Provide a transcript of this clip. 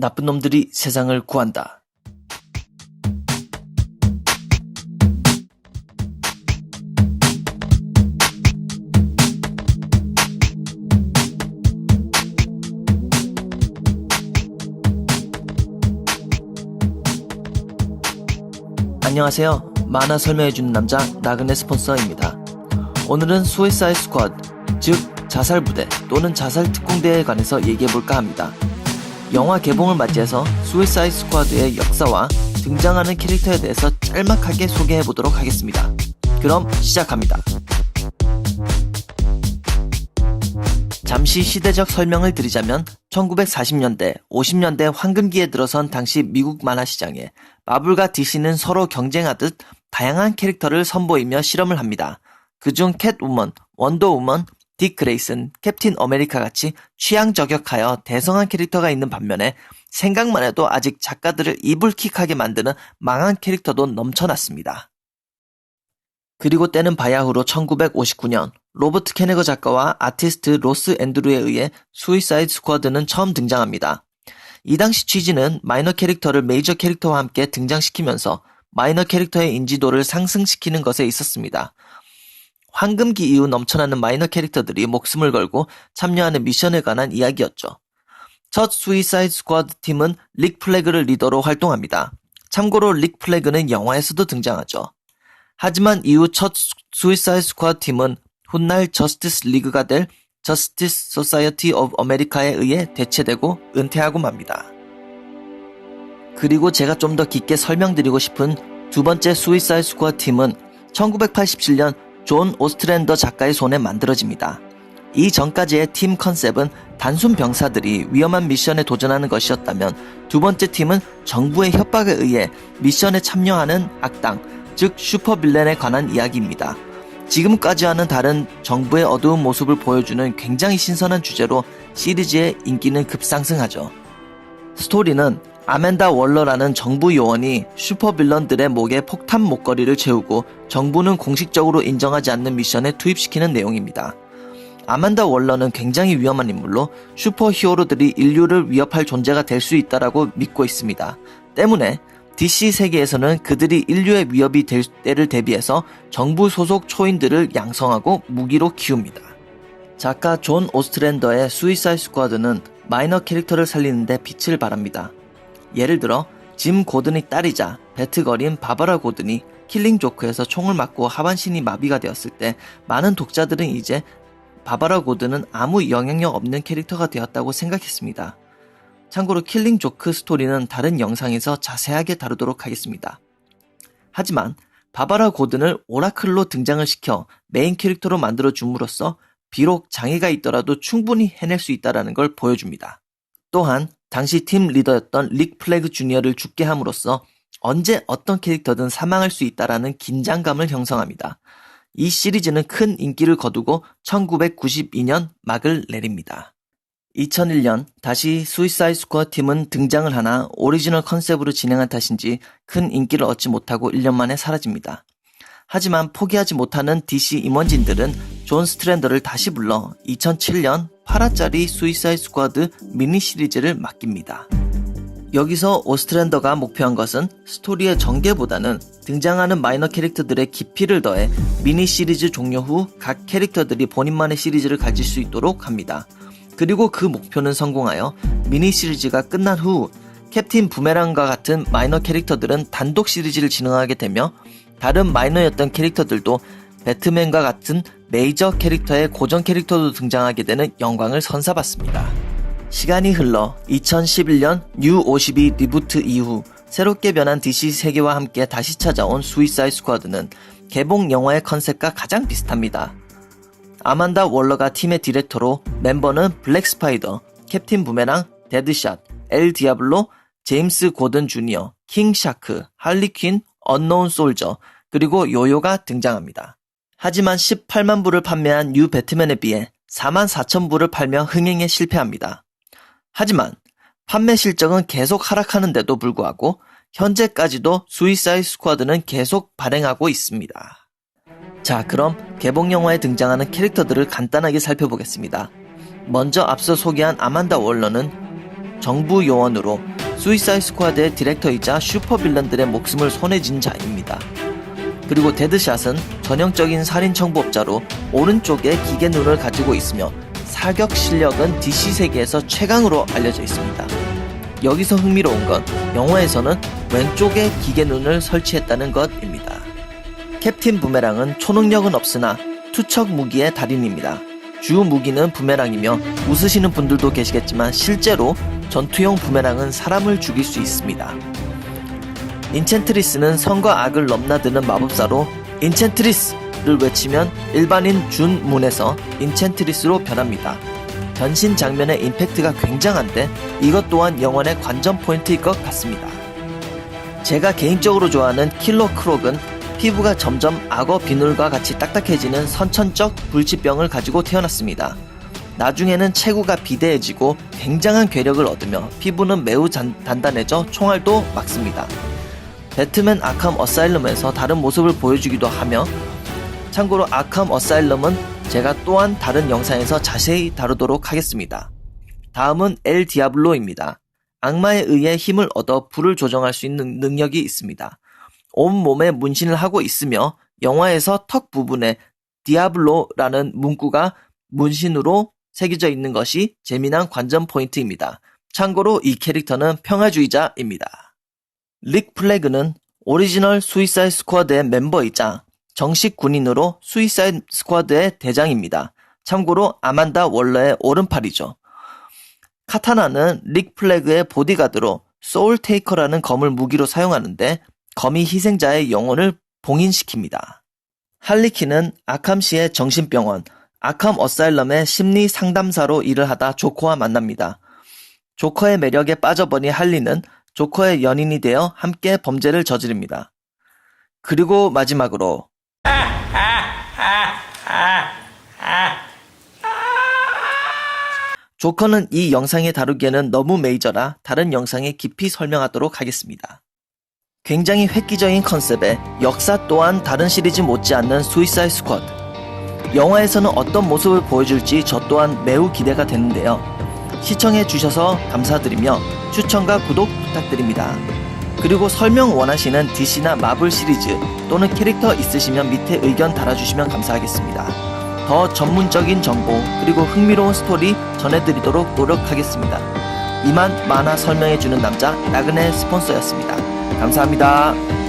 나쁜 놈들이 세상을 구한다. 안녕하세요. 만화 설명해주는 남자 나그네 스폰서입니다. 오늘은 수이사이드 스쿼드, 즉 자살부대 또는 자살특공대에 관해서 얘기해볼까 합니다. 영화 개봉을 맞이해서 수이사이드 스쿼드의 역사와 등장하는 캐릭터에 대해서 짤막하게 소개해보도록 하겠습니다. 그럼 시작합니다. 잠시 시대적 설명을 드리자면 1940년대, 50년대 황금기에 들어선 당시 미국 만화 시장에 마블과 DC는 서로 경쟁하듯 다양한 캐릭터를 선보이며 실험을 합니다. 그중 캣우먼, 원더우먼, 딕 그레이슨, 캡틴 아메리카 같이 취향 저격하여 대성한 캐릭터가 있는 반면에 생각만 해도 아직 작가들을 이불킥하게 만드는 망한 캐릭터도 넘쳐났습니다. 그리고 때는 바야흐로 1959년 로버트 캐네거 작가와 아티스트 로스 앤드루에 의해 수이사이드 스쿼드는 처음 등장합니다. 이 당시 취지는 마이너 캐릭터를 메이저 캐릭터와 함께 등장시키면서 마이너 캐릭터의 인지도를 상승시키는 것에 있었습니다. 황금기 이후 넘쳐나는 마이너 캐릭터들이 목숨을 걸고 참여하는 미션에 관한 이야기였죠. 첫 수이사이드 스쿼드 팀은 릭 플래그를 리더로 활동합니다. 참고로 릭 플래그는 영화에서도 등장하죠. 하지만 이후 첫 수이사이드 스쿼드 팀은 훗날 저스티스 리그가 될 저스티스 소사이어티 오브 아메리카에 의해 대체되고 은퇴하고 맙니다. 그리고 제가 좀 더 깊게 설명드리고 싶은 두 번째 수이사이드 스쿼드 팀은 1987년 존 오스트랜더 작가의 손에 만들어집니다. 이 전까지의 팀 컨셉은 단순 병사들이 위험한 미션에 도전하는 것이었다면 두 번째 팀은 정부의 협박에 의해 미션에 참여하는 악당, 즉 슈퍼빌런에 관한 이야기입니다. 지금까지와는 다른 정부의 어두운 모습을 보여주는 굉장히 신선한 주제로 시리즈의 인기는 급상승하죠. 스토리는 아멘다 월러라는 정부 요원이 슈퍼빌런들의 목에 폭탄 목걸이를 채우고 정부는 공식적으로 인정하지 않는 미션에 투입시키는 내용입니다. 아멘다 월러는 굉장히 위험한 인물로 슈퍼히어로들이 인류를 위협할 존재가 될 수 있다고 믿고 있습니다. 때문에 DC 세계에서는 그들이 인류의 위협이 될 때를 대비해서 정부 소속 초인들을 양성하고 무기로 키웁니다. 작가 존 오스트랜더의 수이사이드 스쿼드는 마이너 캐릭터를 살리는데 빛을 발합니다. 예를 들어 짐 고든의 딸이자 배트걸인 바바라 고든이 킬링 조크에서 총을 맞고 하반신이 마비가 되었을 때 많은 독자들은 이제 바바라 고든은 아무 영향력 없는 캐릭터가 되었다고 생각했습니다. 참고로 킬링 조크 스토리는 다른 영상에서 자세하게 다루도록 하겠습니다. 하지만 바바라 고든을 오라클로 등장을 시켜 메인 캐릭터로 만들어 줌으로써 비록 장애가 있더라도 충분히 해낼 수 있다는 걸 보여줍니다. 또한 당시 팀 리더였던 릭 플래그 주니어를 죽게 함으로써 언제 어떤 캐릭터든 사망할 수 있다는 긴장감을 형성합니다. 이 시리즈는 큰 인기를 거두고 1992년 막을 내립니다. 2001년 다시 수이사이드 스쿼드 팀은 등장을 하나 오리지널 컨셉으로 진행한 탓인지 큰 인기를 얻지 못하고 1년 만에 사라집니다. 하지만 포기하지 못하는 DC 임원진들은 존 스트랜더를 다시 불러 2007년 8화짜리 수이사이드 스쿼드 미니 시리즈를 맡깁니다. 여기서 오스트랜더가 목표한 것은 스토리의 전개보다는 등장하는 마이너 캐릭터들의 깊이를 더해 미니 시리즈 종료 후 각 캐릭터들이 본인만의 시리즈를 가질 수 있도록 합니다. 그리고 그 목표는 성공하여 미니 시리즈가 끝난 후 캡틴 부메랑과 같은 마이너 캐릭터들은 단독 시리즈를 진행하게 되며 다른 마이너였던 캐릭터들도 배트맨과 같은 메이저 캐릭터의 고정 캐릭터도 등장하게 되는 영광을 선사받습니다. 시간이 흘러 2011년 뉴 52 리부트 이후 새롭게 변한 DC 세계와 함께 다시 찾아온 수이사이드 스쿼드는 개봉 영화의 컨셉과 가장 비슷합니다. 아만다 월러가 팀의 디렉터로 멤버는 블랙 스파이더, 캡틴 부메랑, 데드샷, 엘 디아블로, 제임스 고든 주니어, 킹 샤크, 할리 퀸, 언노운 솔저, 그리고 요요가 등장합니다. 하지만 18만 부를 판매한 뉴 배트맨에 비해 4만 4천 부를 팔며 흥행에 실패합니다. 하지만 판매 실적은 계속 하락하는데도 불구하고 현재까지도 수이사이드 스쿼드는 계속 발행하고 있습니다. 자, 그럼 개봉 영화에 등장하는 캐릭터들을 간단하게 살펴보겠습니다. 먼저 앞서 소개한 아만다 월러는 정부 요원으로 수이사이드 스쿼드의 디렉터이자 슈퍼빌런들의 목숨을 손에 쥔 자입니다. 그리고 데드샷은 전형적인 살인 청부업자로 오른쪽에 기계 눈을 가지고 있으며 사격 실력은 DC 세계에서 최강으로 알려져 있습니다. 여기서 흥미로운 건 영화에서는 왼쪽에 기계 눈을 설치했다는 것입니다. 캡틴 부메랑은 초능력은 없으나 투척 무기의 달인입니다. 주 무기는 부메랑이며 웃으시는 분들도 계시겠지만 실제로 전투용 부메랑은 사람을 죽일 수 있습니다. 인챈트리스는 선과 악을 넘나드는 마법사로 인챈트리스를 외치면 일반인 준 문에서 인챈트리스로 변합니다. 변신 장면의 임팩트가 굉장한데 이것 또한 영화의 관전 포인트일 것 같습니다. 제가 개인적으로 좋아하는 킬러 크록은 피부가 점점 악어 비늘과 같이 딱딱해지는 선천적 불치병을 가지고 태어났습니다. 나중에는 체구가 비대해지고 굉장한 괴력을 얻으며 피부는 매우 단단해져 총알도 막습니다. 배트맨 아캄 어사일럼에서 다른 모습을 보여주기도 하며, 참고로 아캄 어사일럼은 제가 또한 다른 영상에서 자세히 다루도록 하겠습니다. 다음은 엘 디아블로입니다. 악마에 의해 힘을 얻어 불을 조정할 수 있는 능력이 있습니다. 온몸에 문신을 하고 있으며 영화에서 턱 부분에 디아블로라는 문구가 문신으로 새겨져 있는 것이 재미난 관전 포인트입니다. 참고로 이 캐릭터는 평화주의자입니다. 릭 플래그는 오리지널 수이사이드 스쿼드의 멤버이자 정식 군인으로 수이사이드 스쿼드의 대장입니다. 참고로 아만다 월러의 오른팔이죠. 카타나는 릭 플래그의 보디가드로 소울 테이커라는 검을 무기로 사용하는데 검이 희생자의 영혼을 봉인시킵니다. 할리퀸은 아캄시의 정신병원 아캄 어사일럼의 심리 상담사로 일을 하다 조커와 만납니다. 조커의 매력에 빠져버린 할리는 조커의 연인이 되어 함께 범죄를 저지릅니다. 그리고 마지막으로 조커는 이 영상에 다루기에는 너무 메이저라 다른 영상에 깊이 설명하도록 하겠습니다. 굉장히 획기적인 컨셉에 역사 또한 다른 시리즈 못지않는 수이사이드 스쿼드. 영화에서는 어떤 모습을 보여줄지 저 또한 매우 기대가 되는데요. 시청해주셔서 감사드리며 추천과 구독 부탁드립니다. 그리고 설명 원하시는 DC나 마블 시리즈 또는 캐릭터 있으시면 밑에 의견 달아주시면 감사하겠습니다. 더 전문적인 정보 그리고 흥미로운 스토리 전해드리도록 노력하겠습니다. 이만 만화 설명해주는 남자 나그네 스폰서였습니다. 감사합니다.